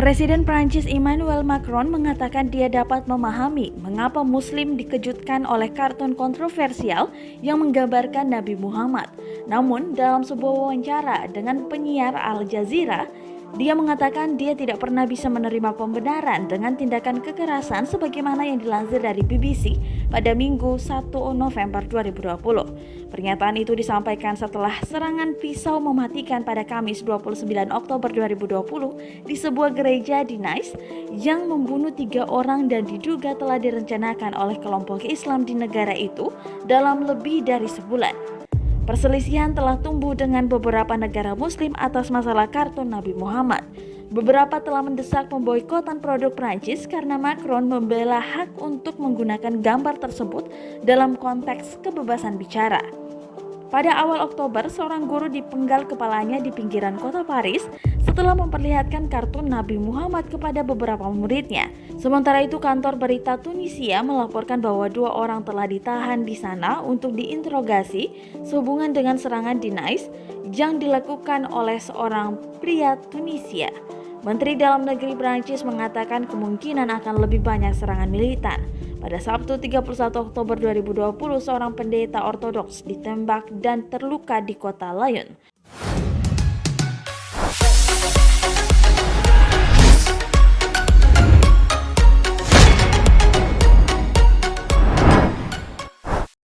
Presiden Prancis Emmanuel Macron mengatakan dia dapat memahami mengapa Muslim dikejutkan oleh kartun kontroversial yang menggambarkan Nabi Muhammad. Namun, dalam sebuah wawancara dengan penyiar Al Jazeera, dia mengatakan dia tidak pernah bisa menerima pembenaran dengan tindakan kekerasan sebagaimana yang dilansir dari BBC pada Minggu 1 November 2020. Pernyataan itu disampaikan setelah serangan pisau mematikan pada Kamis 29 Oktober 2020 di sebuah gereja di Nice yang membunuh 3 orang dan diduga telah direncanakan oleh kelompok Islam di negara itu dalam lebih dari sebulan. Perselisihan telah tumbuh dengan beberapa negara muslim atas masalah kartun Nabi Muhammad. Beberapa telah mendesak pemboikotan produk Prancis karena Macron membela hak untuk menggunakan gambar tersebut dalam konteks kebebasan bicara. Pada awal Oktober, seorang guru dipenggal kepalanya di pinggiran kota Paris setelah memperlihatkan kartun Nabi Muhammad kepada beberapa muridnya. Sementara itu, kantor berita Tunisia melaporkan bahwa 2 orang telah ditahan di sana untuk diinterogasi sehubungan dengan serangan di Nice yang dilakukan oleh seorang pria Tunisia. Menteri Dalam Negeri Prancis mengatakan kemungkinan akan lebih banyak serangan militan. Pada Sabtu 31 Oktober 2020, seorang pendeta ortodoks ditembak dan terluka di kota Lyon.